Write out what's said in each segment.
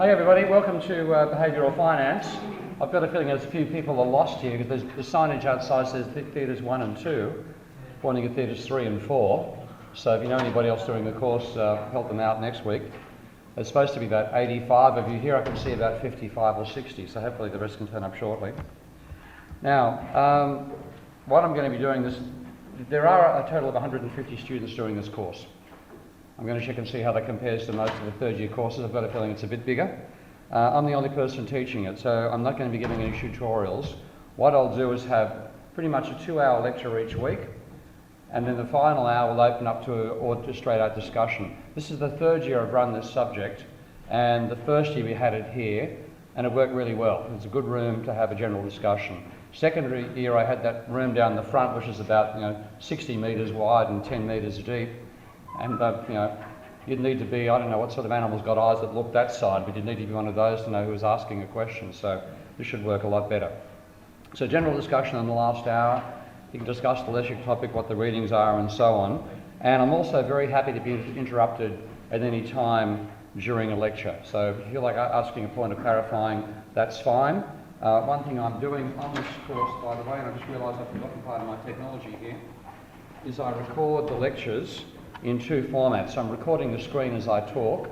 Hi everybody, welcome to Behavioural Finance. I've got a feeling there's a few people are lost here because the signage outside says Theatres 1 and 2, pointing at Theatres 3 and 4. So if you know anybody else doing the course, help them out next week. There's supposed to be about 85 of you here. I can see about 55 or 60, so hopefully the rest can turn up shortly. Now, what I'm going to be doing this, there are a total of 150 students doing this course. I'm going to check and see how that compares to most of the third year courses. I've got a feeling it's a bit bigger. I'm the only person teaching it, so I'm not going to be giving any tutorials. What I'll do is have pretty much a 2-hour lecture each week, and then the final hour will open up to a straight out discussion. This is the third year I've run this subject, and the first year we had it here, and it worked really well. It's a good room to have a general discussion. Second year I had that room down the front, which is about 60 metres wide and 10 metres deep. And you'd need to be, I don't know what sort of animals got eyes that look that side, but you'd need to be one of those to know who was asking a question, so this should work a lot better. So general discussion in the last hour, you can discuss the lecture topic, what the readings are and so on, and I'm also very happy to be interrupted at any time during a lecture. So if you feel like asking a point of clarifying, that's fine. One thing I'm doing on this course, by the way, and I just realised I've forgotten part of my technology here, is I record the lectures in two formats. So I'm recording the screen as I talk,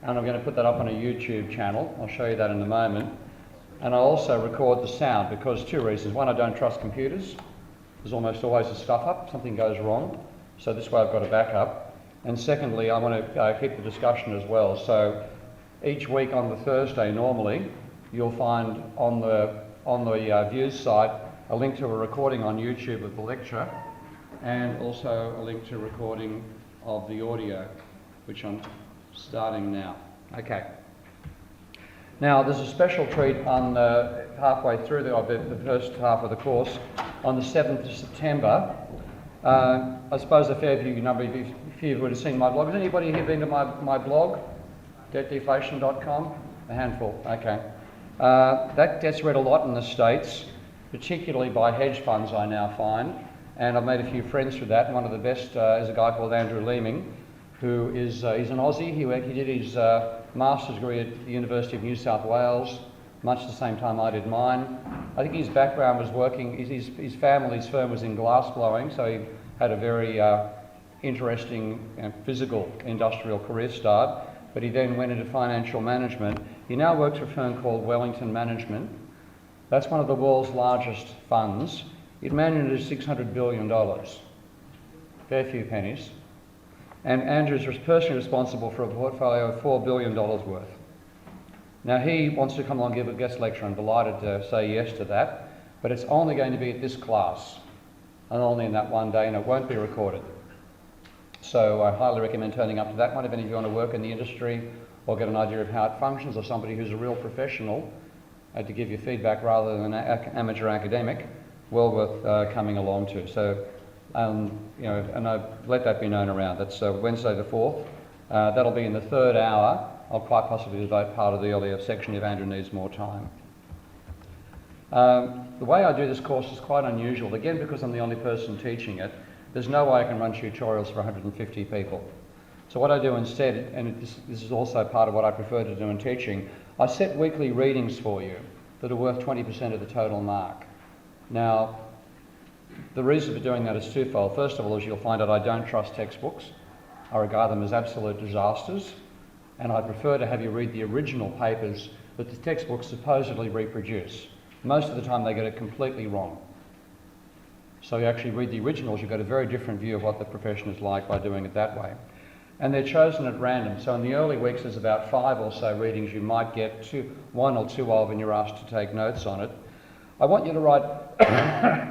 and I'm going to put that up on a YouTube channel. I'll show you that in a moment. And I also record the sound because two reasons. One, I don't trust computers. There's almost always a stuff up, something goes wrong. So this way I've got a backup. And secondly, I want to keep the discussion as well. So each week on the Thursday normally, you'll find on the views site a link to a recording on YouTube of the lecture, and also a link to a recording of the audio, which I'm starting now. Okay. Now there's a special treat on halfway through the first half of the course on the 7th of September. I suppose a fair few number of you would have seen my blog. Has anybody here been to my blog, debtdeflation.com? A handful, okay. That gets read a lot in the States, particularly by hedge funds, I now find. And I've made a few friends through that. One of the best is a guy called Andrew Leeming, who is he's an Aussie. He did his master's degree at the University of New South Wales, much the same time I did mine. I think his background was working, his family's firm was in glass blowing, so he had a very interesting physical industrial career start, but he then went into financial management. He now works for a firm called Wellington Management. That's one of the world's largest funds. It manages $600 billion, fair few pennies. And Andrew's personally responsible for a portfolio of $4 billion worth. Now he wants to come along and give a guest lecture. I'm delighted to say yes to that, but it's only going to be at this class, and only in that one day, and it won't be recorded. So I highly recommend turning up to that one if any of you want to work in the industry or get an idea of how it functions, or somebody who's a real professional to give you feedback rather than an amateur academic. Well worth coming along to. So, and I've let that be known around. That's Wednesday the 4th. That'll be in the third hour. I'll quite possibly devote part of the earlier section if Andrew needs more time. The way I do this course is quite unusual. Again, because I'm the only person teaching it, there's no way I can run tutorials for 150 people. So what I do instead, and this is also part of what I prefer to do in teaching, I set weekly readings for you that are worth 20% of the total mark. Now, the reason for doing that is twofold. First of all, as you'll find out, I don't trust textbooks. I regard them as absolute disasters, and I prefer to have you read the original papers that the textbooks supposedly reproduce. Most of the time they get it completely wrong. So you actually read the originals, you've got a very different view of what the profession is like by doing it that way. And they're chosen at random. So in the early weeks there's about 5 or so readings you might get, 1 or 2 of, and you're asked to take notes on it. I want you to write,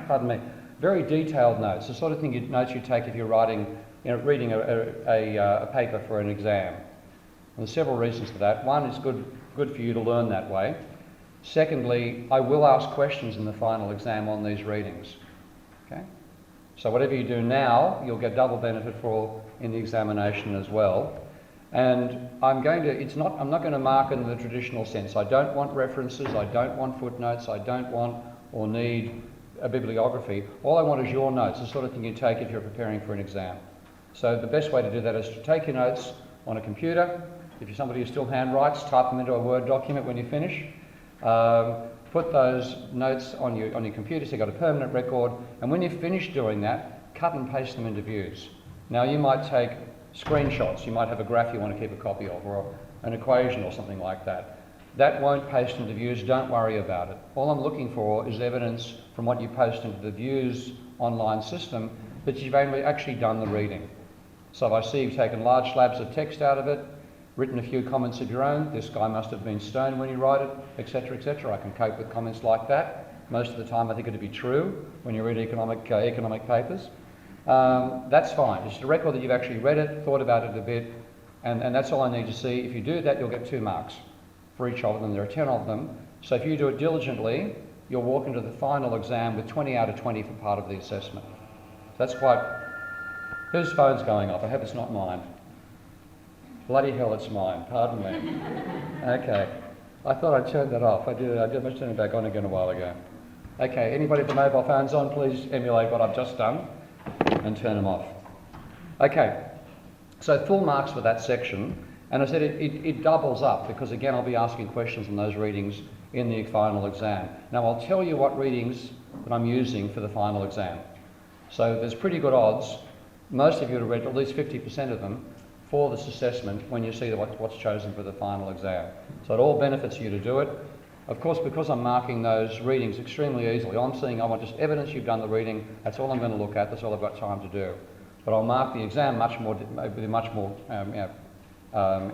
pardon me, very detailed notes, the sort of notes you take if you're writing, reading a paper for an exam. And there's several reasons for that. One, it's good for you to learn that way. Secondly, I will ask questions in the final exam on these readings. Okay? So whatever you do now, you'll get double benefit for in the examination as well. And I'm not going to mark in the traditional sense. I don't want references, I don't want footnotes, I don't want or need a bibliography. All I want is your notes, the sort of thing you take if you're preparing for an exam. So the best way to do that is to take your notes, on a computer. If you're somebody who still handwrites, type them into a Word document when you finish. Put those notes on your computer so you've got a permanent record, and when you finish doing that, cut and paste them into views. Now you might take screenshots, you might have a graph you want to keep a copy of, or an equation or something like that. That won't paste into views, don't worry about it. All I'm looking for is evidence from what you post into the views online system that you've actually done the reading. So if I see you've taken large slabs of text out of it, written a few comments of your own, this guy must have been stoned when you write it, etc., etc. I can cope with comments like that. Most of the time I think it'd be true when you read economic papers. That's fine. It's a record that you've actually read it, thought about it a bit, and that's all I need to see. If you do that, you'll get 2 marks for each of them. There are 10 of them. So if you do it diligently, you'll walk into the final exam with 20 out of 20 for part of the assessment. That's quite... Whose phone's going off? I hope it's not mine. Bloody hell, it's mine. Pardon me. Okay. I thought I'd turned that off. I did. I must turn it back on again a while ago. Okay, anybody with the mobile phones on, please emulate what I've just done and turn them off. Okay, so full marks for that section. And I said it doubles up because, again, I'll be asking questions on those readings in the final exam. Now, I'll tell you what readings that I'm using for the final exam. So there's pretty good odds. Most of you have read at least 50% of them for this assessment when you see what's chosen for the final exam. So it all benefits you to do it. Of course, because I'm marking those readings extremely easily, I want just evidence you've done the reading. That's all I'm going to look at. That's all I've got time to do. But I'll mark the exam with much more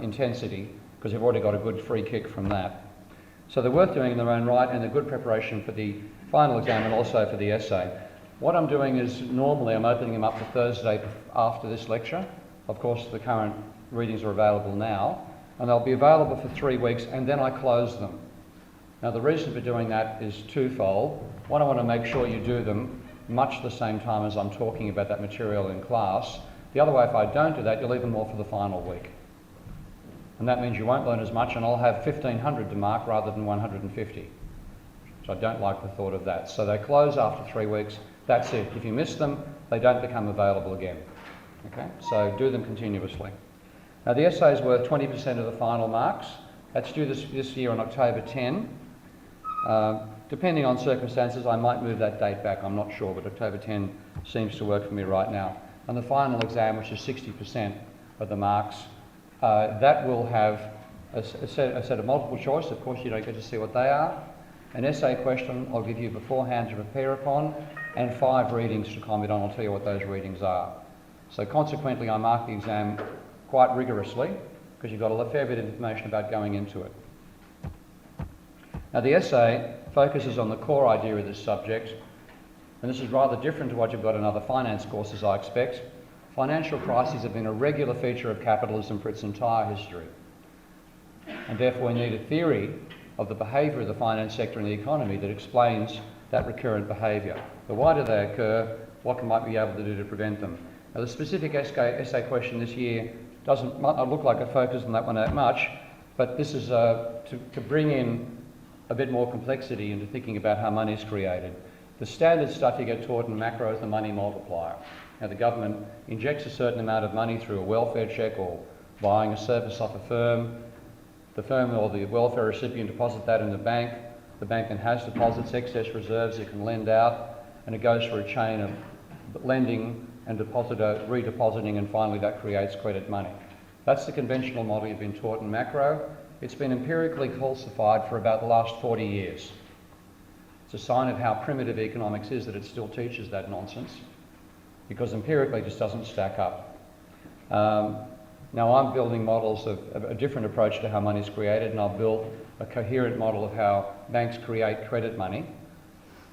intensity because you've already got a good free kick from that. So they're worth doing in their own right, and they're good preparation for the final exam and also for the essay. What I'm doing is normally I'm opening them up for Thursday after this lecture. Of course, the current readings are available now, and they'll be available for 3 weeks, and then I close them. Now, the reason for doing that is twofold. One, I want to make sure you do them much the same time as I'm talking about that material in class. The other way, if I don't do that, you'll leave them more for the final week. And that means you won't learn as much, and I'll have 1,500 to mark rather than 150. So I don't like the thought of that. So they close after 3 weeks. That's it. If you miss them, they don't become available again. Okay? So do them continuously. Now, the essay is worth 20% of the final marks. That's due this year on October 10. Depending on circumstances, I might move that date back. I'm not sure, but October 10 seems to work for me right now. And the final exam, which is 60% of the marks, that will have a set of multiple choice. Of course, you don't get to see what they are. An essay question I'll give you beforehand to prepare upon, and 5 readings to comment on. I'll tell you what those readings are. So consequently, I mark the exam quite rigorously because you've got a fair bit of information about going into it. Now, the essay focuses on the core idea of this subject, and this is rather different to what you've got in other finance courses, I expect. Financial crises have been a regular feature of capitalism for its entire history, and therefore we need a theory of the behaviour of the finance sector and the economy that explains that recurrent behaviour. But why do they occur? What might we be able to do to prevent them? Now, the specific essay question this year might not look like a focus on that one that much, but this is to bring in a bit more complexity into thinking about how money is created. The standard stuff you get taught in macro is the money multiplier. Now, the government injects a certain amount of money through a welfare check or buying a service off a firm. The firm or the welfare recipient deposits that in the bank. The bank then has deposits, excess reserves it can lend out, and it goes through a chain of lending and redepositing, and finally that creates credit money. That's the conventional model you've been taught in macro. It's been empirically falsified for about the last 40 years. It's a sign of how primitive economics is that it still teaches that nonsense, because empirically it just doesn't stack up. Now, I'm building models of a different approach to how money is created, and I've built a coherent model of how banks create credit money.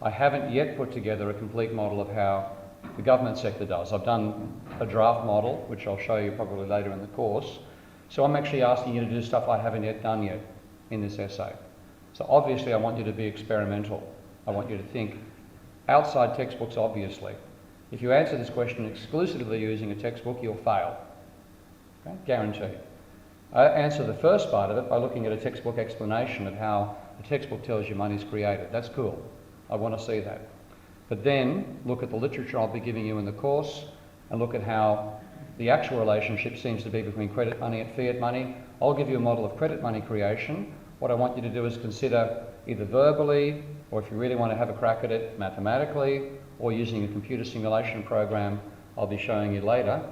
I haven't yet put together a complete model of how the government sector does. I've done a draft model, which I'll show you probably later in the course. So I'm actually asking you to do stuff I haven't yet done yet in this essay. So obviously I want you to be experimental. I want you to think outside textbooks, obviously. If you answer this question exclusively using a textbook, you'll fail. Okay? Guaranteed. I answer the first part of it by looking at a textbook explanation of how the textbook tells you money's created. That's cool. I want to see that. But then look at the literature I'll be giving you in the course and look at how the actual relationship seems to be between credit money and fiat money. I'll give you a model of credit money creation. What I want you to do is consider either verbally, or if you really want to have a crack at it, mathematically, or using a computer simulation program I'll be showing you later.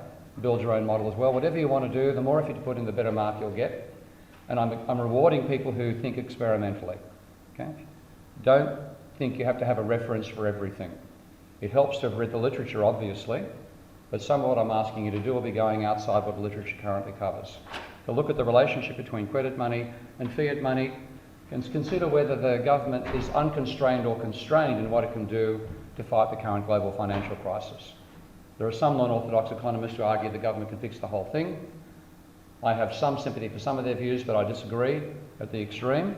Build your own model as well. Whatever you want to do, the more effort you put in, the better mark you'll get. And I'm rewarding people who think experimentally. Okay? Don't think you have to have a reference for everything. It helps to have read the literature, obviously, but some of what I'm asking you to do will be going outside what the literature currently covers. To look at the relationship between credit money and fiat money, and consider whether the government is unconstrained or constrained in what it can do to fight the current global financial crisis. There are some non-orthodox economists who argue the government can fix the whole thing. I have some sympathy for some of their views, but I disagree at the extreme.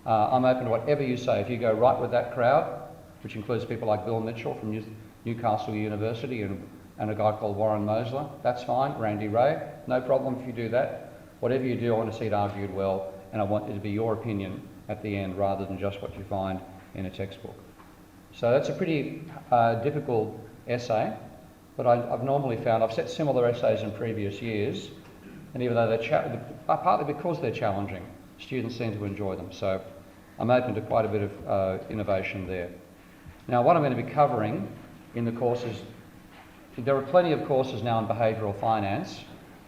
I'm open to whatever you say. If you go right with that crowd, which includes people like Bill Mitchell from Newcastle University and a guy called Warren Mosler, that's fine. Randy Ray, no problem if you do that. Whatever you do, I want to see it argued well, and I want it to be your opinion at the end rather than just what you find in a textbook. So that's a pretty difficult essay, but I've normally found, I've set similar essays in previous years, and even though they're partly because they're challenging, students seem to enjoy them. So I'm open to quite a bit of innovation there. Now, what I'm going to be covering in the courses, there are plenty of courses now in behavioural finance.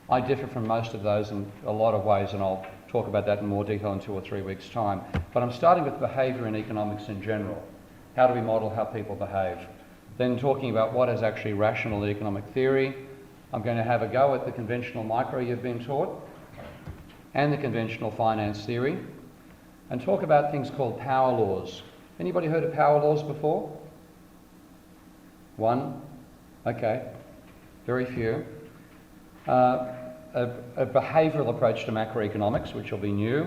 I differ from most of those in a lot of ways, and I'll talk about that in more detail in 2 or 3 weeks' time. But I'm starting with behaviour in economics in general. How do we model how people behave? Then talking about what is actually rational economic theory. I'm going to have a go at the conventional micro you've been taught and the conventional finance theory, and talk about things called power laws. Anybody heard of power laws before? One? Okay. Very few. A behavioural approach to macroeconomics, which will be new.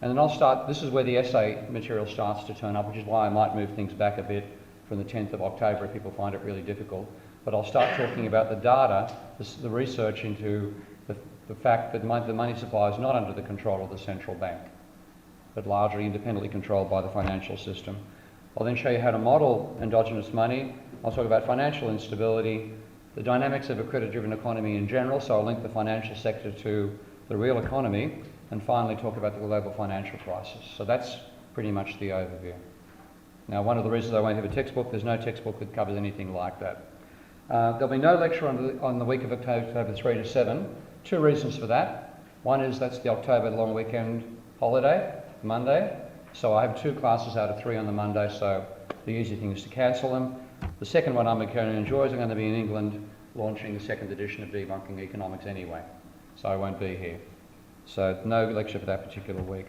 And then I'll start, this is where the essay material starts to turn up, which is why I might move things back a bit from the 10th of October if people find it really difficult. But I'll start talking about the data, the research into the fact that the money supply is not under the control of the central bank, but largely independently controlled by the financial system. I'll then show you how to model endogenous money. I'll talk about financial instability, the dynamics of a credit-driven economy in general, so I'll link the financial sector to the real economy, and finally talk about the global financial crisis. So that's pretty much the overview. Now, one of the reasons I won't have a textbook, there's no textbook that covers anything like that. There'll be no lecture on the week of October 3 to 7. 2 reasons for that. One is that's the October long weekend holiday, Monday. So I have 2 classes out of 3 on the Monday, so the easy thing is to cancel them. The second one I'm going to enjoy is I'm going to be in England launching the 2nd edition of Debunking Economics anyway. So I won't be here. So no lecture for that particular week.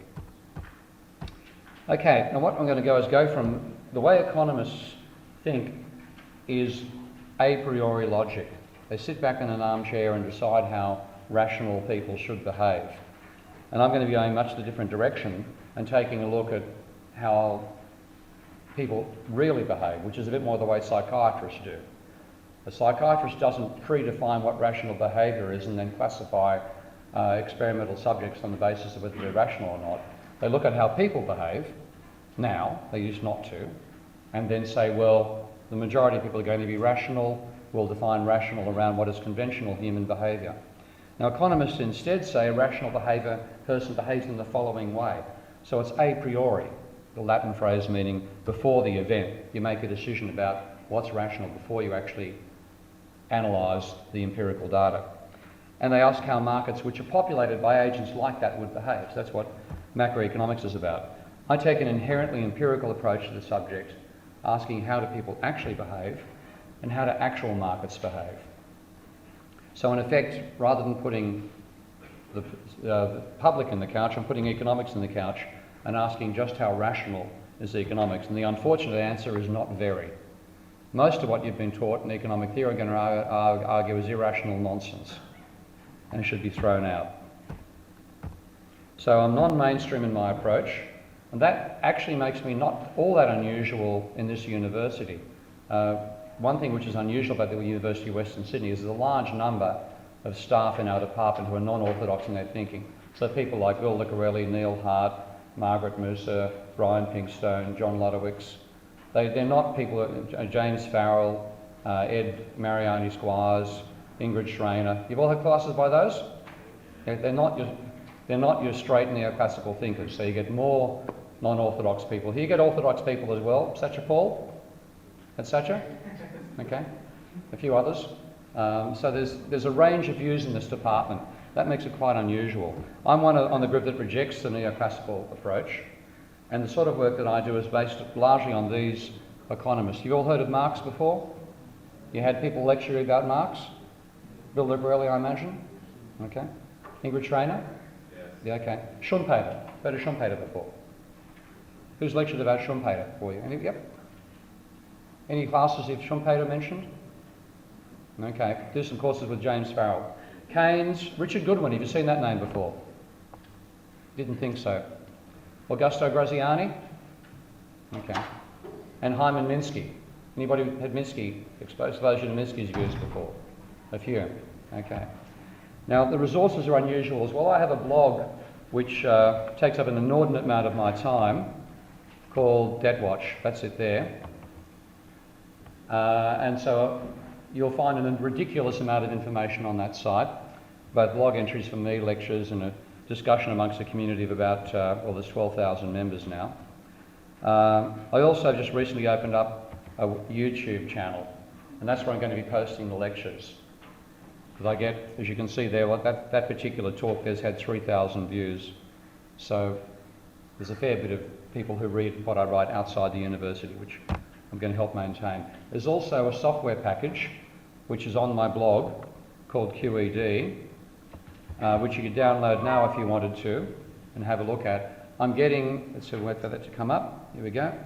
Okay, now what I'm going to go is go from the way economists think is a priori logic. They sit back in an armchair and decide how rational people should behave. And I'm going to be going much the different direction and taking a look at how people really behave, which is a bit more the way psychiatrists do. A psychiatrist doesn't predefine what rational behaviour is and then classify experimental subjects on the basis of whether they're rational or not. They look at how people behave now, they used not to, and then say, well, the majority of people are going to be rational. We'll define rational around what is conventional human behaviour. Now, economists instead say a rational person behaves in the following way. So it's a priori, the Latin phrase meaning before the event. You make a decision about what's rational before you actually analyse the empirical data. And they ask how markets which are populated by agents like that would behave. So that's what macroeconomics is about. I take an inherently empirical approach to the subject, asking how do people actually behave and how do actual markets behave. So in effect, rather than putting the public in the couch, I'm putting economics in the couch and asking just how rational is economics. And the unfortunate answer is not very. Most of what you've been taught in economic theory, I'm going to argue, is irrational nonsense and should be thrown out. So I'm non-mainstream in my approach, and that actually makes me not all that unusual in this university. One thing which is unusual about the University of Western Sydney is there's a large number of staff in our department who are non-orthodox in their thinking. So people like Bill Licarelli, Neil Hart, Margaret Musa, Brian Pinkstone, John Ludowicz. They're not people, James Farrell, Ed Mariani Squires, Ingrid Schreiner. You've all had classes by those? They're not your straight neoclassical thinkers, so you get more non-orthodox people. Here you get orthodox people as well. Satcher Paul? That's Satcher? Okay. A few others. So there's a range of views in this department. That makes it quite unusual. I'm one on the group that rejects the neoclassical approach, and the sort of work that I do is based largely on these economists. You've all heard of Marx before? You had people lecture you about Marx? Bill Liberelli, I imagine? Okay. Ingrid Schreiner? Yes. Yeah, okay. Schumpeter. Heard of Schumpeter before? Who's lectured about Schumpeter for you? Yep. Any classes you've Schumpeter mentioned? Okay. Do some courses with James Farrell. Keynes, Richard Goodwin, have you seen that name before? Didn't think so. Augusto Graziani? Okay. And Hyman Minsky. Anybody had Minsky, exposed to Minsky's views before? A few. Okay. Now, the resources are unusual as well. I have a blog which takes up an inordinate amount of my time called Debt Watch. That's it there. And so you'll find a ridiculous amount of information on that site, both blog entries from me, lectures, and a discussion amongst a community of about, there's 12,000 members now. I also just recently opened up a YouTube channel, and that's where I'm going to be posting the lectures. Because I get, as you can see there, that particular talk there's had 3,000 views. So there's a fair bit of people who read what I write outside the university, which I'm going to help maintain. There's also a software package which is on my blog called QED, which you could download now if you wanted to and have a look at. I'm getting, let's see, wait for that to come up. Here we go.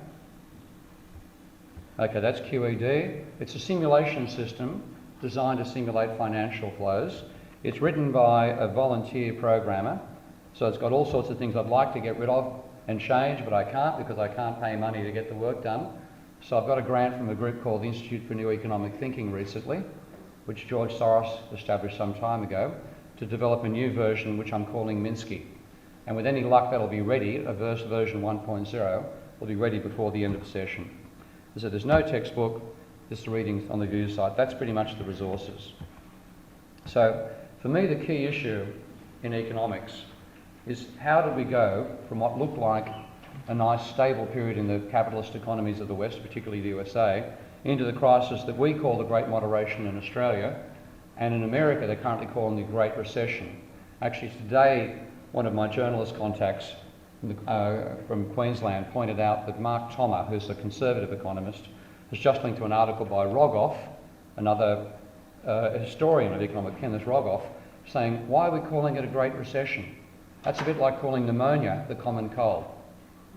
Okay, that's QED. It's a simulation system designed to simulate financial flows. It's written by a volunteer programmer, so it's got all sorts of things I'd like to get rid of and change, but I can't because I can't pay money to get the work done. So I've got a grant from a group called the Institute for New Economic Thinking recently, which George Soros established some time ago, to develop a new version which I'm calling Minsky. And with any luck that'll be ready, version 1.0 will be ready before the end of the session. So there's no textbook, just the readings on the view site. That's pretty much the resources. So for me the key issue in economics is how did we go from what looked like a nice stable period in the capitalist economies of the West, particularly the USA, into the crisis that we call the Great Moderation in Australia, and in America they're currently calling the Great Recession. Actually today one of my journalist contacts from Queensland pointed out that Mark Thomas, who's a conservative economist, has just linked to an article by Rogoff, another historian of economic, Kenneth Rogoff, saying, why are we calling it a Great Recession? That's a bit like calling pneumonia the common cold.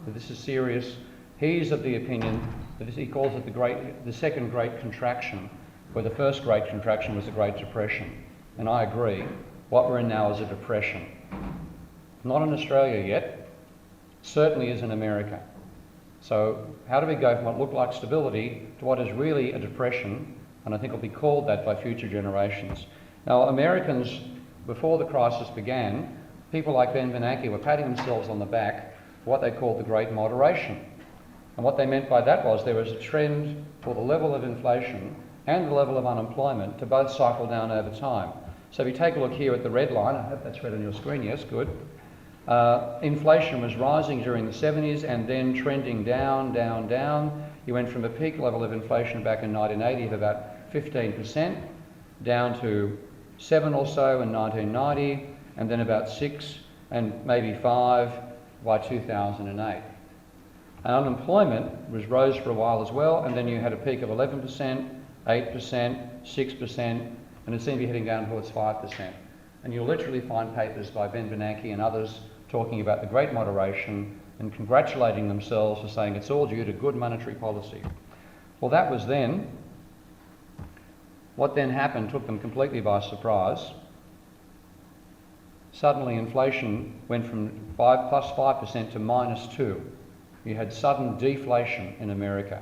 So this is serious. He's of the opinion that he calls it the second Great Contraction, where the first Great Contraction was the Great Depression. And I agree. What we're in now is a depression. Not in Australia yet, certainly is in America. So how do we go from what looked like stability to what is really a depression, and I think will be called that by future generations. Now Americans, before the crisis began, people like Ben Bernanke were patting themselves on the back for what they called the Great Moderation. And what they meant by that was there was a trend for the level of inflation and the level of unemployment to both cycle down over time. So if you take a look here at the red line, I hope that's red on your screen, yes, good. Inflation was rising during the 70s and then trending down, down, down. You went from a peak level of inflation back in 1980 of about 15% down to 7 or so in 1990, and then about 6 and maybe 5 by 2008. And unemployment rose for a while as well, and then you had a peak of 11%, 8%, 6%, and it seemed to be heading down towards 5%. And you'll literally find papers by Ben Bernanke and others talking about the Great Moderation and congratulating themselves for saying it's all due to good monetary policy. Well, that was then. What then happened took them completely by surprise. Suddenly inflation went from plus 5% to -2%. You had sudden deflation in America.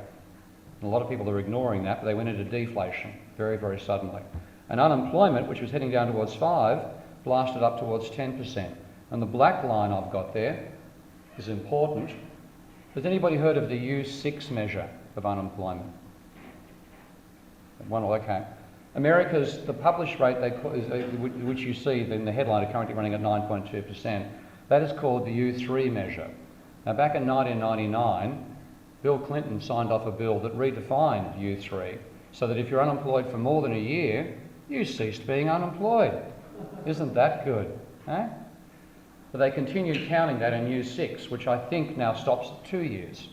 And a lot of people are ignoring that, but they went into deflation very, very suddenly. And unemployment, which was heading down towards 5%, blasted up towards 10%. And the black line I've got there is important. Has anybody heard of the U6 measure of unemployment? Okay. The published rate, which you see in the headline, are currently running at 9.2%. That is called the U3 measure. Now, back in 1999, Bill Clinton signed off a bill that redefined U3 so that if you're unemployed for more than a year, you ceased being unemployed. Isn't that good? Eh? But they continued counting that in U6, which I think now stops at 2 years.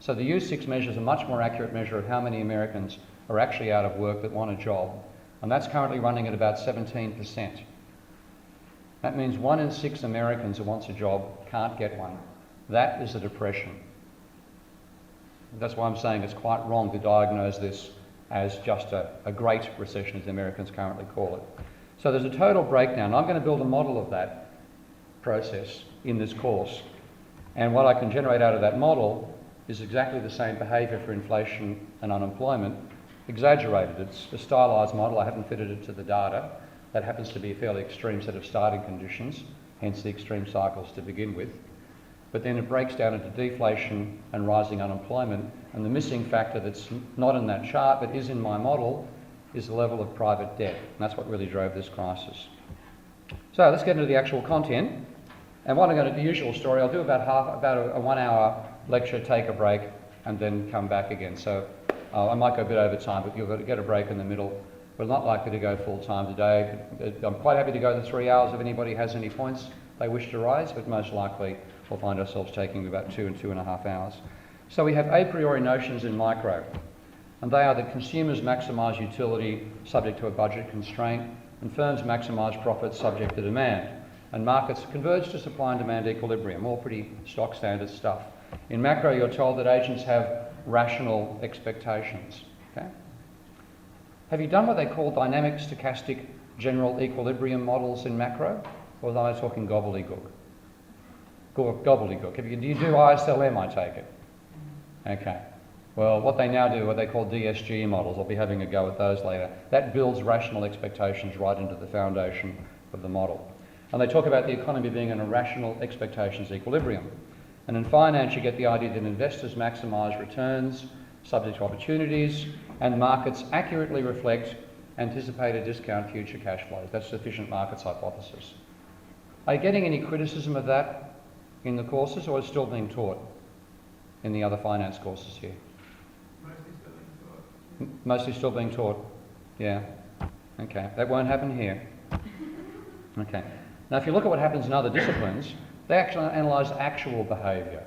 So the U6 measure is a much more accurate measure of how many Americans are actually out of work that want a job, and that's currently running at about 17%. That means 1 in 6 Americans who wants a job can't get one. That is a depression. That's why I'm saying it's quite wrong to diagnose this as just a great recession, as the Americans currently call it. So there's a total breakdown. I'm going to build a model of that process in this course, and what I can generate out of that model is exactly the same behaviour for inflation and unemployment, exaggerated. It's a stylised model. I haven't fitted it to the data. That happens to be a fairly extreme set of starting conditions, hence the extreme cycles to begin with. But then it breaks down into deflation and rising unemployment, and the missing factor that's not in that chart but is in my model is the level of private debt, and that's what really drove this crisis. So let's get into the actual content. And what I'm going to do, the usual story, I'll do about a 1 hour lecture, take a break, and then come back again. So I might go a bit over time, but you'll get a break in the middle. We're not likely to go full time today. I'm quite happy to go the 3 hours if anybody has any points they wish to raise, but most likely we'll find ourselves taking about 2 and 2.5 hours. So we have a priori notions in micro, and they are that consumers maximise utility subject to a budget constraint, and firms maximise profits subject to demand, and markets converge to supply and demand equilibrium, all pretty stock standard stuff. In macro, you're told that agents have rational expectations. Okay? Have you done what they call dynamic stochastic general equilibrium models in macro? Or am I talking gobbledygook? Gobbledygook. Do you do ISLM, I take it? Okay. Well, what they now do, what they call DSG models, I'll be having a go at those later, that builds rational expectations right into the foundation of the model. And they talk about the economy being in a rational expectations equilibrium. And in finance, you get the idea that investors maximise returns subject to opportunities, and markets accurately reflect anticipated discount future cash flows. That's sufficient markets hypothesis. Are you getting any criticism of that in the courses, or is it still being taught in the other finance courses here? Mostly still being taught. Yeah. Okay. That won't happen here. Okay. Now, if you look at what happens in other disciplines, they actually analyse actual behaviour.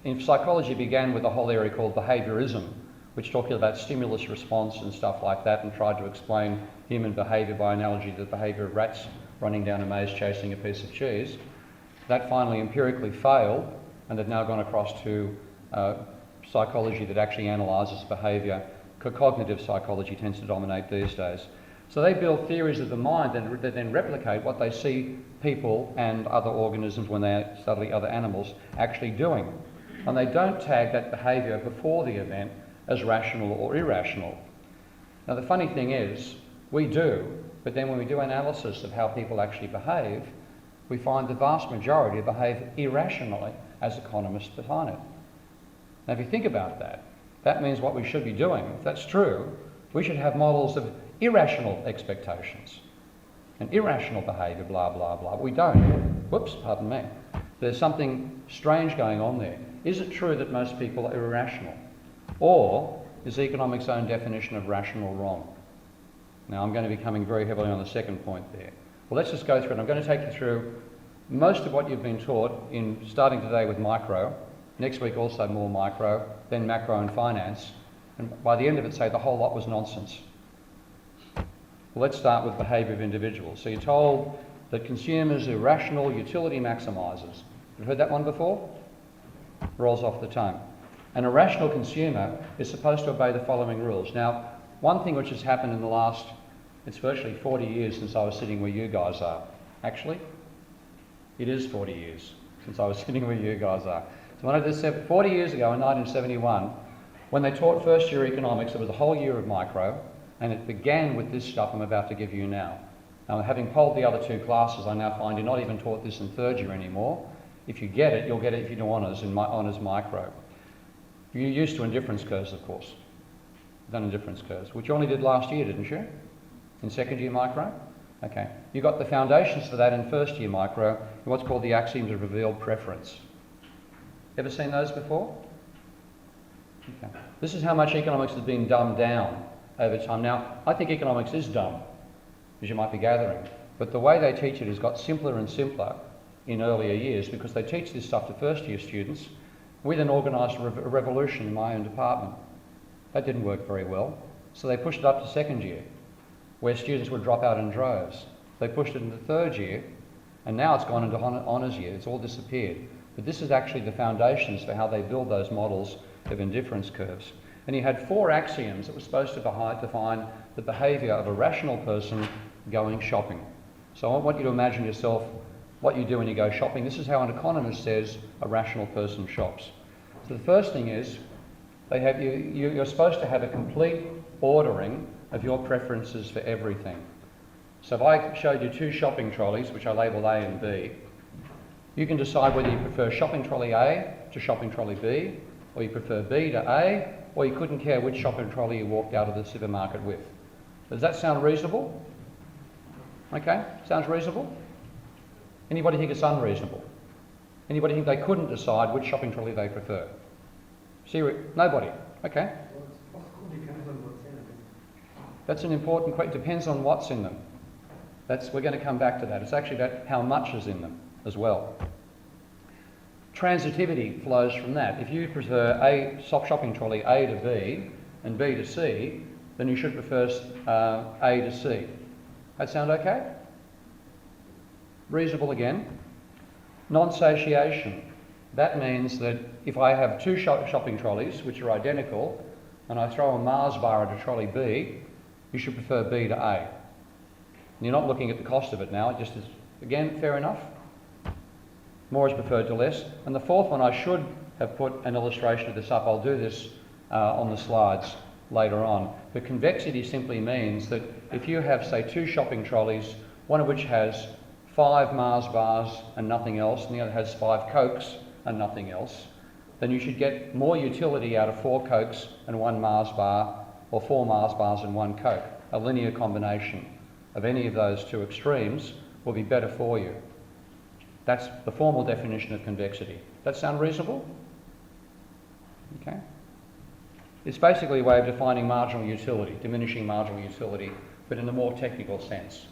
In psychology, began with a whole area called behaviourism, which talked about stimulus response and stuff like that, and tried to explain human behaviour by analogy to the behaviour of rats running down a maze chasing a piece of cheese. That finally empirically failed, and they've now gone across to psychology that actually analyses behaviour. Cognitive psychology tends to dominate these days. So they build theories of the mind that then replicate what they see people and other organisms, when they study other animals, actually doing. And they don't tag that behaviour before the event as rational or irrational. Now, the funny thing is, we do, but then when we do analysis of how people actually behave, we find the vast majority behave irrationally, as economists define it. Now, if you think about that, that means what we should be doing, if that's true, we should have models of irrational expectations and irrational behaviour, blah, blah, blah. We don't. Whoops, pardon me. There's something strange going on there. Is it true that most people are irrational? Or is economics' own definition of rational wrong? Now, I'm going to be coming very heavily on the second point there. Well, let's just go through it. I'm going to take you through most of what you've been taught, in starting today with micro, next week also more micro, then macro and finance, and by the end of it say the whole lot was nonsense. Well, let's start with behaviour of individuals. So you're told that consumers are rational utility maximisers. Have you heard that one before? Rolls off the tongue. An irrational consumer is supposed to obey the following rules. Now, one thing which has happened in the last, it's virtually 40 years since I was sitting where you guys are. Actually, it is 40 years since I was sitting where you guys are. So when I did 40 years ago in 1971, when they taught first year economics, it was a whole year of micro, and it began with this stuff I'm about to give you now. Now, having polled the other two classes, I now find you're not even taught this in third year anymore. If you get it, you'll get it if you do honours in honours micro. You're used to indifference curves, of course. done indifference curves, which you only did last year, didn't you? In second year micro? Okay. You got the foundations for that in first year micro, in what's called the axioms of revealed preference. Ever seen those before? Okay. This is how much economics has been dumbed down over time. Now, I think economics is dumb, as you might be gathering, but the way they teach it has got simpler and simpler in earlier years because they teach this stuff to first year students. We then organised a revolution in my own department. That didn't work very well, so they pushed it up to second year, where students would drop out in droves. They pushed it into third year, and now it's gone into honours year. It's all disappeared. But this is actually the foundations for how they build those models of indifference curves. And you had 4 axioms that were supposed to define the behaviour of a rational person going shopping. So I want you to imagine yourself what you do when you go shopping. This is how an economist says a rational person shops. So the first thing is you're supposed to have a complete ordering of your preferences for everything. So if I showed you 2 shopping trolleys, which I labelled A and B, you can decide whether you prefer shopping trolley A to shopping trolley B, or you prefer B to A, or you couldn't care which shopping trolley you walked out of the supermarket with. Does that sound reasonable? Okay, sounds reasonable? Anybody think it's unreasonable? Anybody think they couldn't decide which shopping trolley they prefer? Nobody. Okay. That's an important question. Depends on what's in them. We're going to come back to that. It's actually about how much is in them as well. Transitivity flows from that. If you prefer a shopping trolley A to B and B to C, then you should prefer A to C. That sound okay? Reasonable again. Non-satiation. That means that if I have 2 shopping trolleys which are identical and I throw a Mars bar at a trolley B, you should prefer B to A. And you're not looking at the cost of it now, it just is, again, fair enough. More is preferred to less. And the fourth one, I should have put an illustration of this up. I'll do this on the slides later on. But convexity simply means that if you have, say, 2 shopping trolleys, one of which has 5 Mars bars and nothing else, and the other has 5 Cokes and nothing else, then you should get more utility out of 4 Cokes and 1 Mars bar, or 4 Mars bars and 1 Coke. A linear combination of any of those 2 extremes will be better for you. That's the formal definition of convexity. That sound reasonable? Okay. It's basically a way of defining marginal utility, diminishing marginal utility, but in a more technical sense.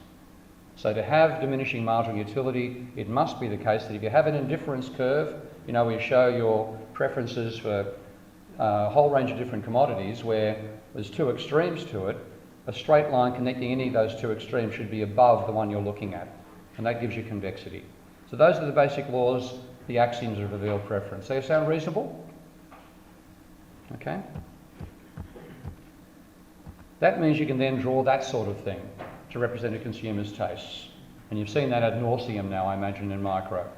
So to have diminishing marginal utility, it must be the case that if you have an indifference curve, you know, where you show your preferences for a whole range of different commodities where there's 2 extremes to it, a straight line connecting any of those 2 extremes should be above the one you're looking at, and that gives you convexity. So those are the basic laws, the axioms of revealed preference. They sound reasonable? Okay. That means you can then draw that sort of thing to represent a consumer's tastes. And you've seen that ad nauseum now, I imagine, in micro.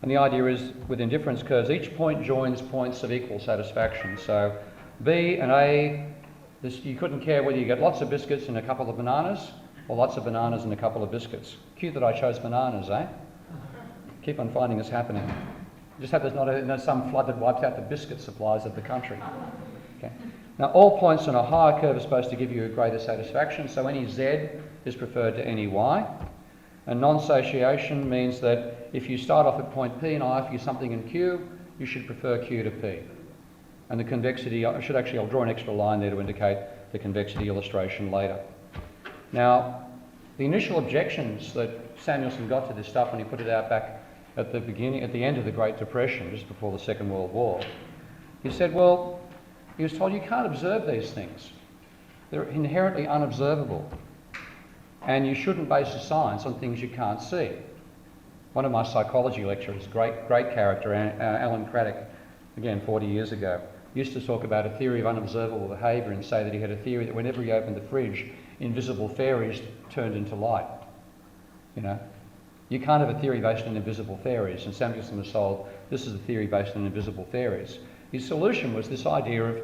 And the idea is, with indifference curves, each point joins points of equal satisfaction. So B and A, you couldn't care whether you get lots of biscuits and a couple of bananas, or lots of bananas and a couple of biscuits. Cute that I chose bananas, eh? Keep on finding this happening. Just hope there's not some flood that wipes out the biscuit supplies of the country. Okay. Now, all points on a higher curve are supposed to give you a greater satisfaction, so any Z is preferred to any Y. And non-satiation means that if you start off at point P and I offer you something in Q, you should prefer Q to P. And the convexity, I'll draw an extra line there to indicate the convexity illustration later. Now, the initial objections that Samuelson got to this stuff when he put it out back at the end of the Great Depression, just before the Second World War, he said, well, he was told you can't observe these things. They're inherently unobservable. And you shouldn't base a science on things you can't see. One of my psychology lecturers, great character, Alan Craddock, again 40 years ago, used to talk about a theory of unobservable behaviour and say that he had a theory that whenever he opened the fridge, invisible fairies turned into light. You know, you can't have a theory based on invisible fairies, and Samuelson was told this is a theory based on invisible fairies. His solution was this idea of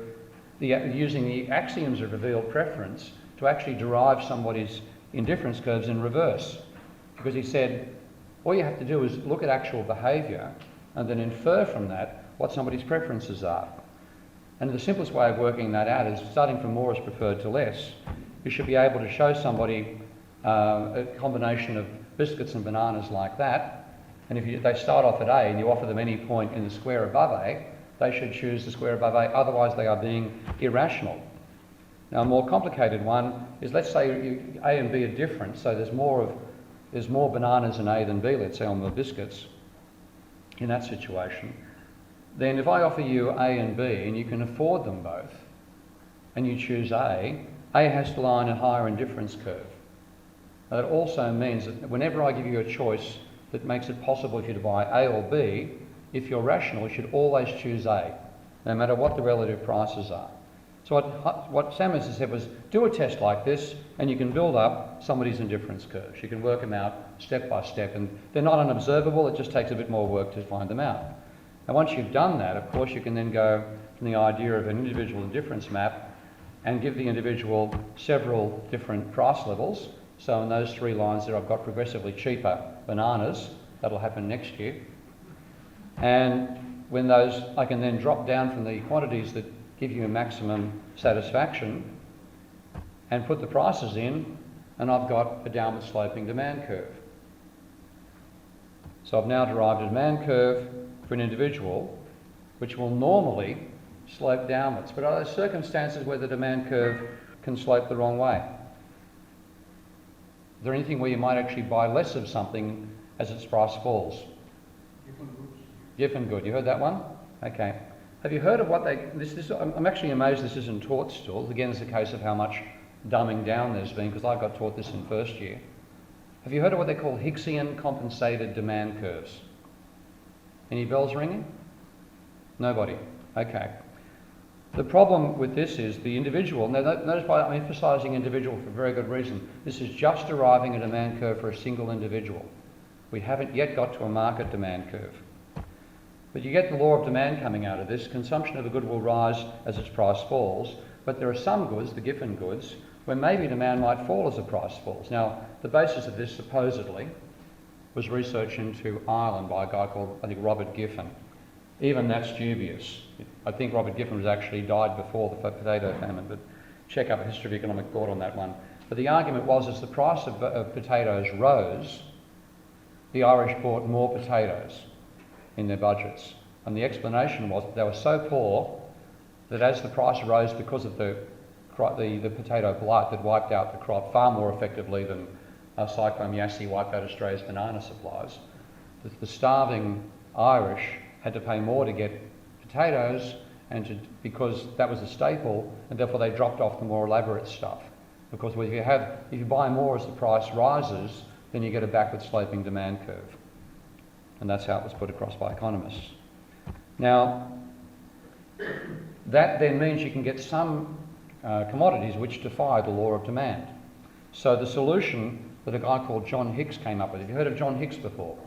using the axioms of revealed preference to actually derive somebody's indifference curves in reverse. Because he said, all you have to do is look at actual behaviour and then infer from that what somebody's preferences are. And the simplest way of working that out is starting from more is preferred to less. You should be able to show somebody a combination of biscuits and bananas like that, and if they start off at A and you offer them any point in the square above A, they should choose the square above A, otherwise they are being irrational. Now a more complicated one is, let's say A and B are different, so there's more bananas in A than B, let's say, on the biscuits. In that situation, then if I offer you A and B and you can afford them both, and you choose A has to lie on a higher indifference curve. Now, that also means that whenever I give you a choice that makes it possible for you to buy A or B, if you're rational, you should always choose A, no matter what the relative prices are. So what Sammons has said was, do a test like this and you can build up somebody's indifference curves. You can work them out step by step, and they're not unobservable, it just takes a bit more work to find them out. And once you've done that, of course, you can then go from the idea of an individual indifference map and give the individual several different price levels. So in those 3 lines there, I've got progressively cheaper bananas. That'll happen next year. And when those, I can then drop down from the quantities that give you a maximum satisfaction and put the prices in, and I've got a downward sloping demand curve. So I've now derived a demand curve for an individual which will normally slope downwards. But are there circumstances where the demand curve can slope the wrong way? Is there anything where you might actually buy less of something as its price falls? Giffen good. You heard that one? Okay. Have you heard of what I'm actually amazed this isn't taught still. Again, it's a case of how much dumbing down there's been, because I got taught this in first year. Have you heard of what they call Hicksian compensated demand curves? Any bells ringing? Nobody. Okay. The problem with this is the individual, now notice why I'm emphasising individual for a very good reason. This is just deriving a demand curve for a single individual. We haven't yet got to a market demand curve. But you get the law of demand coming out of this. Consumption of a good will rise as its price falls, but there are some goods, the Giffen goods, where maybe demand might fall as the price falls. Now, the basis of this supposedly was research into Ireland by a guy called, I think, Robert Giffen. Even that's dubious. I think Robert Giffen was actually died before the potato famine, but check out the history of economic thought on that one. But the argument was, as the price of potatoes rose, the Irish bought more potatoes in their budgets. And the explanation was that they were so poor that as the price rose because of the potato blight that wiped out the crop far more effectively than Cyclone Yassi wiped out Australia's banana supplies, the starving Irish had to pay more to get potatoes, because that was a staple, and therefore they dropped off the more elaborate stuff. Because if you buy more as the price rises, then you get a backward sloping demand curve. And that's how it was put across by economists. Now, that then means you can get some commodities which defy the law of demand. So the solution that a guy called John Hicks came up with, have you heard of John Hicks before?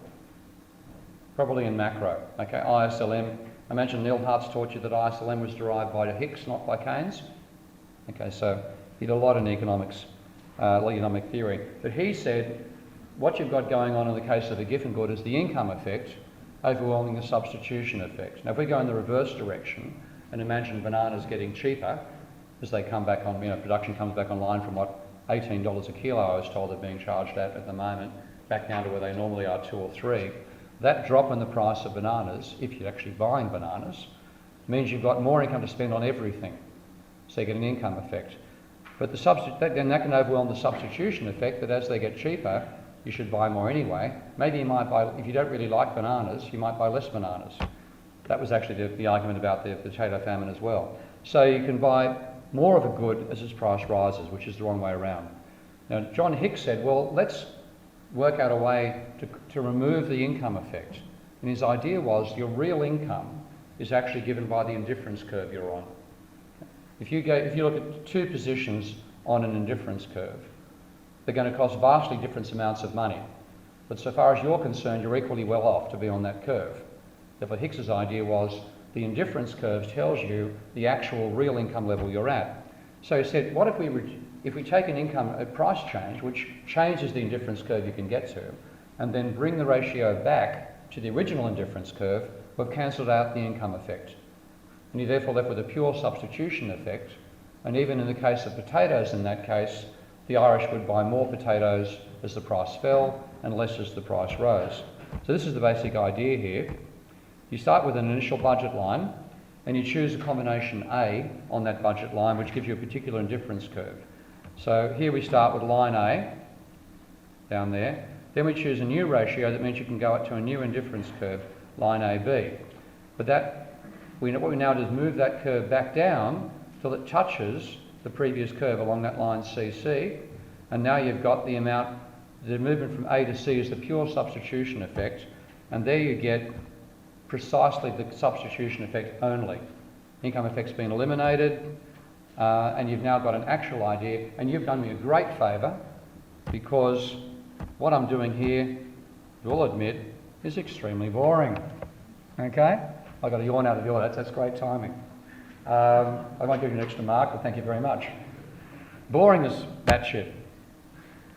Probably in macro. Okay, ISLM. I imagine Neil Hart's taught you that ISLM was derived by Hicks, not by Keynes. Okay, so he did a lot in economics, economic theory. But he said, what you've got going on in the case of a Giffen good is the income effect overwhelming the substitution effect. Now, if we go in the reverse direction and imagine bananas getting cheaper as they come back on, production comes back online from what, $18 a kilo I was told they're being charged at the moment, back down to where they normally are 2 or 3. That drop in the price of bananas, if you're actually buying bananas, means you've got more income to spend on everything. So you get an income effect. But then that can overwhelm the substitution effect, that as they get cheaper, you should buy more anyway. Maybe you might buy, if you don't really like bananas, you might buy less bananas. That was actually the argument about the potato famine as well. So you can buy more of a good as its price rises, which is the wrong way around. Now, John Hicks said, well, let's work out a way to remove the income effect. And his idea was your real income is actually given by the indifference curve you're on. If you look at 2 positions on an indifference curve, they're going to cost vastly different amounts of money. But so far as you're concerned, you're equally well off to be on that curve. Therefore, Hicks's idea was the indifference curve tells you the actual real income level you're at. So he said, what if we take a price change, which changes the indifference curve you can get to, and then bring the ratio back to the original indifference curve, we've cancelled out the income effect. and you're therefore left with a pure substitution effect. And even in the case of potatoes, in that case, the Irish would buy more potatoes as the price fell and less as the price rose. So this is the basic idea here. You start with an initial budget line and you choose a combination A on that budget line, which gives you a particular indifference curve. So here we start with line A down there. Then we choose a new ratio that means you can go up to a new indifference curve, line AB. But what we now do is move that curve back down till it touches the previous curve along that line CC, and now you've got the amount, the movement from A to C is the pure substitution effect, and there you get precisely the substitution effect only. Income effect's been eliminated, and you've now got an actual idea, and you've done me a great favour, because what I'm doing here, you'll admit, is extremely boring. Okay? I got a yawn out of the audience, that's great timing. I won't give you an extra mark, but thank you very much. Boring is batshit.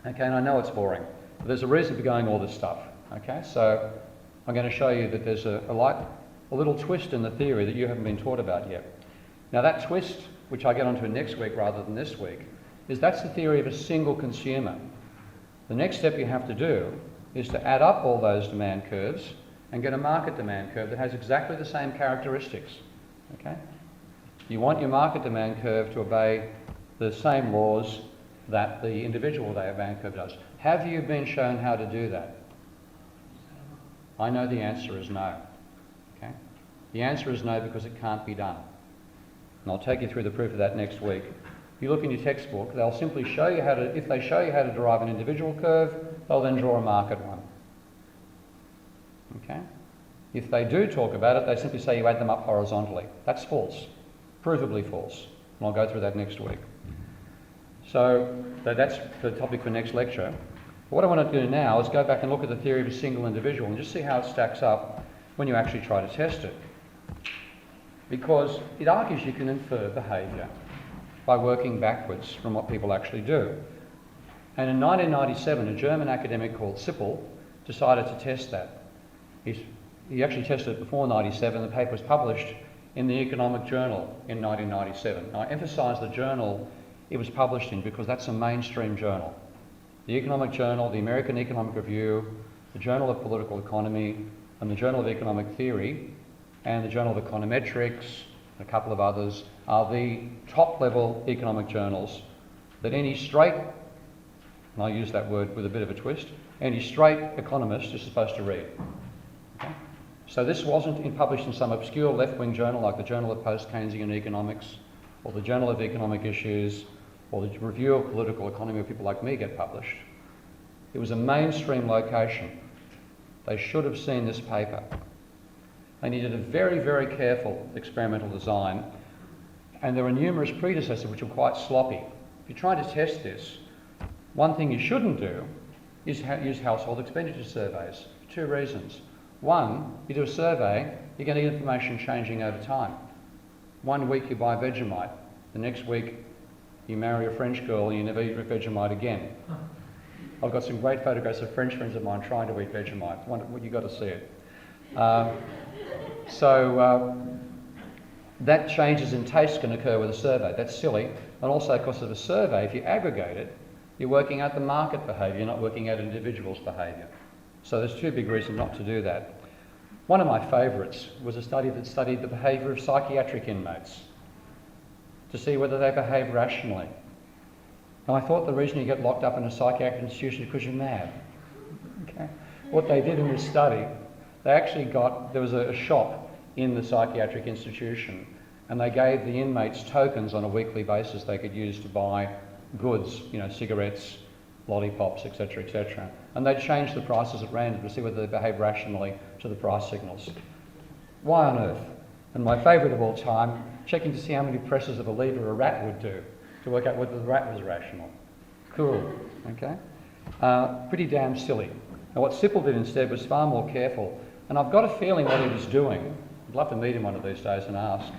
Okay, and I know it's boring, but there's a reason for going all this stuff. Okay, so I'm going to show you that there's a little twist in the theory that you haven't been taught about yet. Now that twist, which I get onto next week rather than this week, is that's the theory of a single consumer. The next step you have to do is to add up all those demand curves and get a market demand curve that has exactly the same characteristics. Okay? You want your market demand curve to obey the same laws that the individual demand curve does. Have you been shown how to do that? I know the answer is no. Okay? The answer is no because it can't be done. And I'll take you through the proof of that next week. If you look in your textbook, they'll simply show you how to, if they show you how to derive an individual curve, they'll then draw a market one. Okay? If they do talk about it, they simply say you add them up horizontally. That's false. Provably false. And I'll go through that next week. So that's the topic for next lecture. But what I want to do now is go back and look at the theory of a single individual and just see how it stacks up when you actually try to test it. Because it argues you can infer behaviour by working backwards from what people actually do. And in 1997, a German academic called Sippel decided to test that. He actually tested it before 97. The paper was published in the Economic Journal in 1997. Now, I emphasise the journal it was published in because that's a mainstream journal. The Economic Journal, the American Economic Review, the Journal of Political Economy, and the Journal of Economic Theory, and the Journal of Econometrics, and a couple of others, are the top-level economic journals that any straight, and I use that word with a bit of a twist, any straight economist is supposed to read. Okay? So this wasn't published in some obscure left-wing journal like the Journal of Post-Keynesian Economics, or the Journal of Economic Issues, or the Review of Political Economy where people like me get published. It was a mainstream location. They should have seen this paper. They needed a very, very careful experimental design, and there were numerous predecessors which were quite sloppy. If you're trying to test this, one thing you shouldn't do is use household expenditure surveys for two reasons. One, you do a survey, you're going to get information changing over time. 1 week you buy Vegemite, the next week you marry a French girl and you never eat Vegemite again. I've got some great photographs of French friends of mine trying to eat Vegemite. You've got to see it. That changes in taste can occur with a survey. That's silly. And also because of a survey, if you aggregate it, you're working out the market behaviour, you're not working out individuals' behaviour. So there's two big reasons not to do that. One of my favourites was a study that studied the behaviour of psychiatric inmates to see whether they behave rationally. And I thought the reason you get locked up in a psychiatric institution is because you're mad. Okay? What they did in this study, they actually there was a shop in the psychiatric institution, and they gave the inmates tokens on a weekly basis they could use to buy goods, cigarettes, lollipops, etc., etc. And they'd change the prices at random to see whether they behave rationally to the price signals. Why on earth? And my favourite of all time, checking to see how many presses of a lever a rat would do to work out whether the rat was rational. Cool, okay? Pretty damn silly. And what Sippel did instead was far more careful. And I've got a feeling what he was doing, I'd love to meet him one of these days and ask.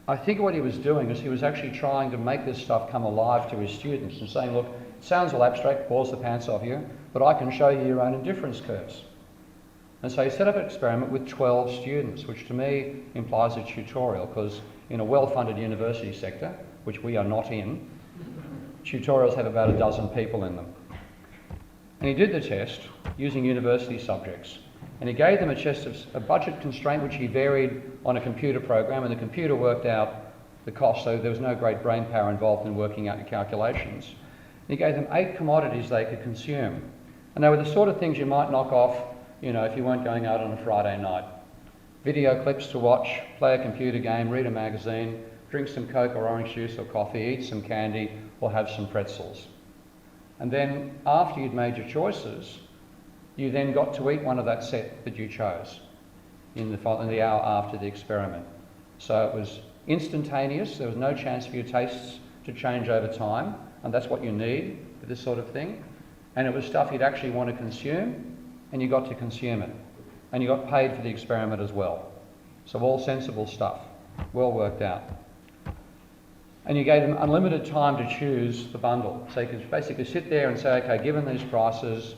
I think what he was doing is he was actually trying to make this stuff come alive to his students and saying, look, it sounds all abstract, balls the pants off you, but I can show you your own indifference curves. And so he set up an experiment with 12 students, which to me implies a tutorial, because in a well-funded university sector, which we are not in, tutorials have about a dozen people in them. And he did the test using university subjects. And he gave them a budget constraint which he varied on a computer program, and the computer worked out the cost, so there was no great brain power involved in working out the calculations. And he gave them 8 commodities they could consume. And they were the sort of things you might knock off, if you weren't going out on a Friday night. Video clips to watch, play a computer game, read a magazine, drink some Coke or orange juice or coffee, eat some candy, or have some pretzels. And then after you'd made your choices, you then got to eat one of that set that you chose in the hour after the experiment. So it was instantaneous, there was no chance for your tastes to change over time, and that's what you need for this sort of thing. And it was stuff you'd actually want to consume, and you got to consume it. And you got paid for the experiment as well. So all sensible stuff, well worked out. And you gave them unlimited time to choose the bundle. So you could basically sit there and say, okay, given these prices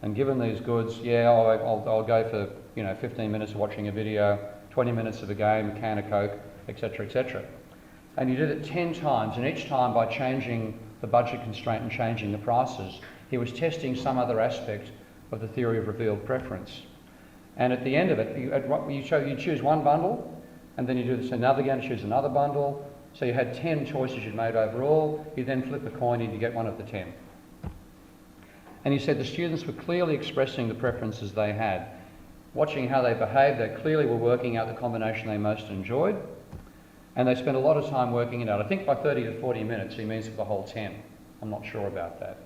and given these goods, yeah, I'll go for 15 minutes of watching a video, 20 minutes of a game, a can of Coke, etc., etc. And you did it 10 times, and each time by changing the budget constraint and changing the prices, he was testing some other aspect of the theory of revealed preference. And at the end of it, you choose one bundle, and then you do this another again, choose another bundle. So you had 10 choices you'd made overall. You then flip a coin and you get one of the 10. And he said the students were clearly expressing the preferences they had. Watching how they behaved, they clearly were working out the combination they most enjoyed. And they spent a lot of time working it out. I think by 30 to 40 minutes he means for the whole 10. I'm not sure about that.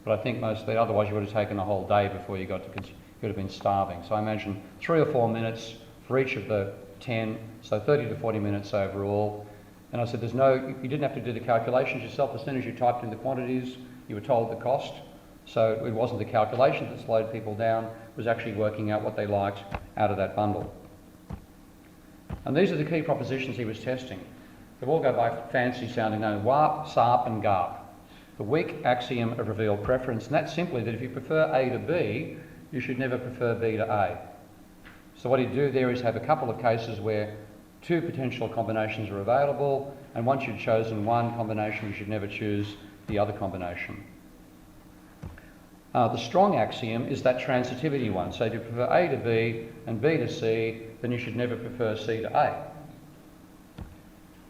But I think mostly, otherwise you would have taken a whole day before you got to, you would have been starving. So I imagine 3 or 4 minutes for each of the 10, so 30 to 40 minutes overall. And I said, you didn't have to do the calculations yourself. As soon as you typed in the quantities, you were told the cost. So it wasn't the calculations that slowed people down, it was actually working out what they liked out of that bundle. And these are the key propositions he was testing. They all go by fancy sounding names: WARP, SARP and GARP. The weak axiom of revealed preference, and that's simply that if you prefer A to B, you should never prefer B to A. So what he'd do there is have a couple of cases where 2 potential combinations are available, and once you've chosen one combination, you should never choose the other combination. The strong axiom is that transitivity one. So if you prefer A to B and B to C, then you should never prefer C to A.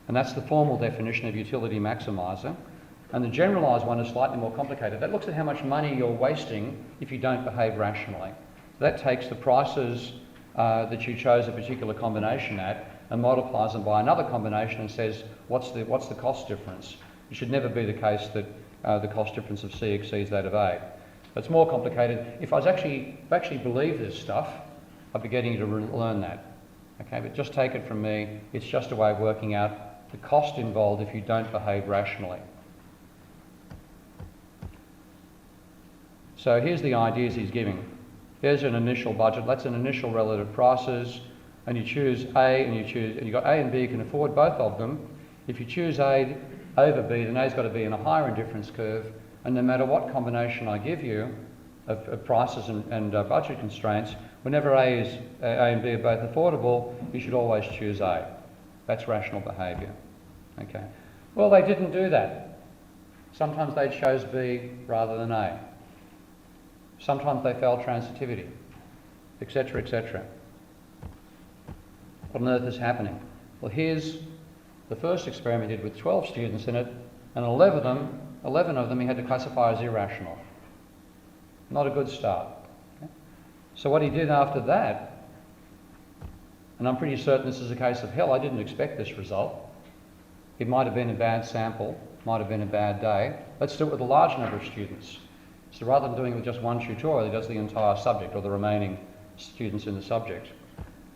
And that's the formal definition of utility maximizer. And the generalised one is slightly more complicated. That looks at how much money you're wasting if you don't behave rationally. So that takes the prices that you chose a particular combination at and multiplies them by another combination and says, what's the cost difference? It should never be the case that the cost difference of C exceeds that of A. It's more complicated. If I actually believed this stuff, I'd be getting you to learn that. Okay, but just take it from me, it's just a way of working out the cost involved if you don't behave rationally. So here's the ideas he's giving. Here's an initial budget, that's an initial relative prices, and you choose A and you've got A and B, you can afford both of them. If you choose A over B, then A's got to be in a higher indifference curve, and no matter what combination I give you of prices and budget constraints, whenever A and B are both affordable, you should always choose A. That's rational behaviour. Okay. Well, they didn't do that. Sometimes they chose B rather than A. Sometimes they failed transitivity, etc., etc. What on earth is happening? Well, here's the first experiment he did with 12 students in it, and 11 of them he had to classify as irrational. Not a good start. Okay? So what he did after that, and I'm pretty certain this is a case of hell, I didn't expect this result. It might have been a bad sample, might have been a bad day. Let's do it with a large number of students. So rather than doing it with just one tutorial, he does the entire subject or the remaining students in the subject.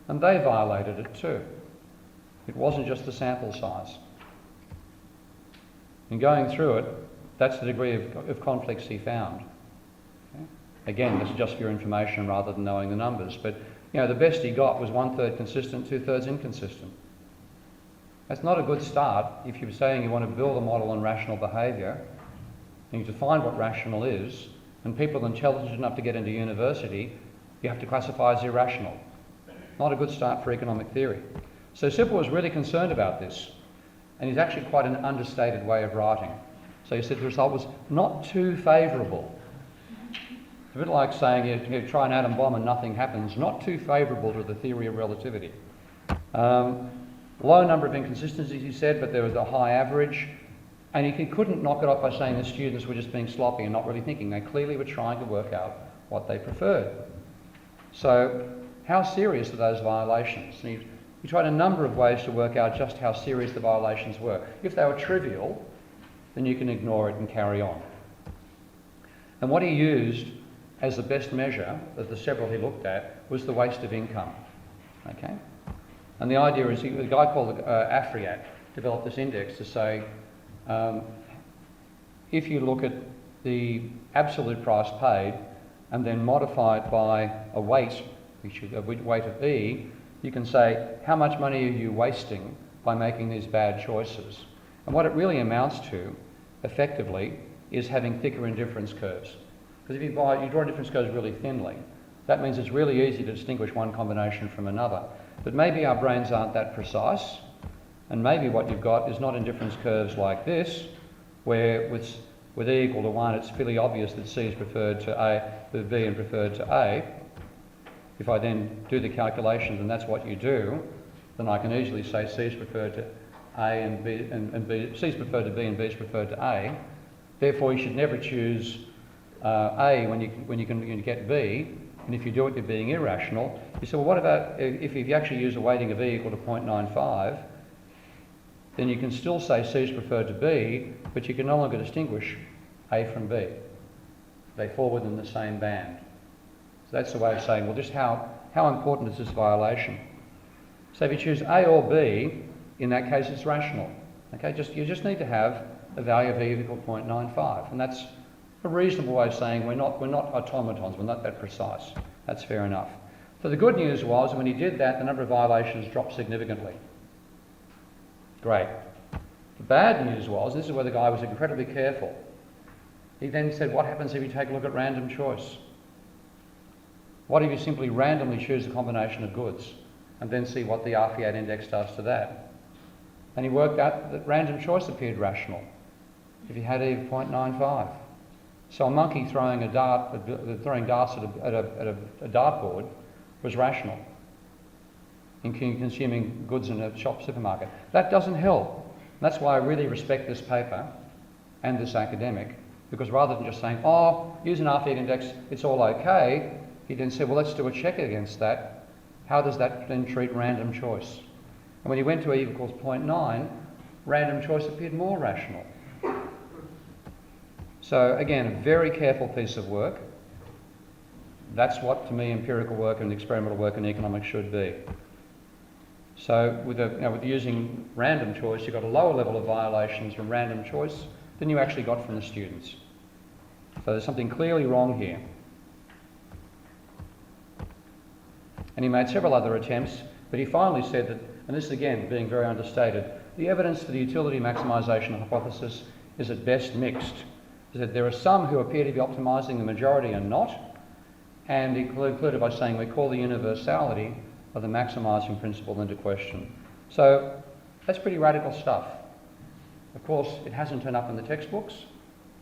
And they violated it too. It wasn't just the sample size. In going through it, that's the degree of conflicts he found. Okay? Again, this is just for your information rather than knowing the numbers. But the best he got was 1/3 consistent, 2/3 inconsistent. That's not a good start if you're saying you want to build a model on rational behaviour. You define what rational is, and people intelligent enough to get into university you have to classify as irrational. Not a good start for economic theory. So Sippel was really concerned about this, and he's actually quite an understated way of writing. So he said the result was not too favourable. It's a bit like saying you try an atom bomb and nothing happens, not too favourable to the theory of relativity. Low number of inconsistencies, he said, but there was a high average. And he couldn't knock it off by saying the students were just being sloppy and not really thinking. They clearly were trying to work out what they preferred. So how serious are those violations? And he tried a number of ways to work out just how serious the violations were. If they were trivial, then you can ignore it and carry on. And what he used as the best measure of the several he looked at was the waste of income. Okay? And the idea is, a guy called Afriat developed this index to say, if you look at the absolute price paid and then modify it by a weight, a weight of E, you can say, how much money are you wasting by making these bad choices? And what it really amounts to, effectively, is having thicker indifference curves. Because if you draw indifference curves really thinly, that means it's really easy to distinguish one combination from another. But maybe our brains aren't that precise, and maybe what you've got is not indifference curves like this, where with E equal to 1, it's fairly obvious that C is preferred to A, with B and preferred to A. If I then do the calculations and that's what you do, then I can easily say C is preferred to A and B, and B, C is preferred to B and B is preferred to A. Therefore, you should never choose A when you can get B, and if you do it, you're being irrational. You say, well, what about if you actually use a weighting of E equal to 0.95, then you can still say C is preferred to B, but you can no longer distinguish A from B. They fall within the same band. So that's the way of saying, well, just how important is this violation? So if you choose A or B, in that case it's rational. Okay, you just need to have a value of E equal to 0.95, and that's a reasonable way of saying we're not automatons, we're not that precise. That's fair enough. So the good news was, when he did that, the number of violations dropped significantly. Great. The bad news was, this is where the guy was incredibly careful. He then said, what happens if you take a look at random choice? What if you simply randomly choose a combination of goods and then see what the Afriat index does to that? And he worked out that random choice appeared rational if you had E of 0.95. So a monkey throwing darts at a dartboard was rational in consuming goods in a supermarket. That doesn't help. And that's why I really respect this paper and this academic, because rather than just saying, oh, use an Afriat index, it's all okay, he then said, well, let's do a check against that. How does that then treat random choice? And when he went to E equals 0.9, random choice appeared more rational. So again, a very careful piece of work. That's what, to me, empirical work and experimental work in economics should be. So with using random choice, you've got a lower level of violations from random choice than you actually got from the students. So there's something clearly wrong here. And he made several other attempts, but he finally said that, and this again being very understated, the evidence for the utility maximisation hypothesis is at best mixed. He said there are some who appear to be optimising, the majority are not, and he concluded by saying we call the universality of the maximising principle into question. So that's pretty radical stuff. Of course, it hasn't turned up in the textbooks.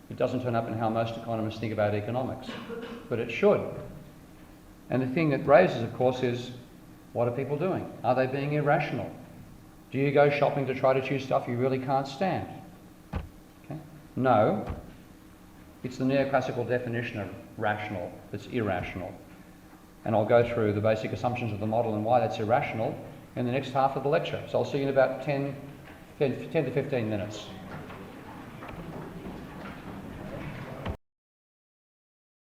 It doesn't turn up in how most economists think about economics, but it should. And the thing that raises, of course, is what are people doing? Are they being irrational? Do you go shopping to try to choose stuff you really can't stand? Okay. No. It's the neoclassical definition of rational that's irrational. And I'll go through the basic assumptions of the model and why that's irrational in the next half of the lecture. So I'll see you in about 10 to 15 minutes.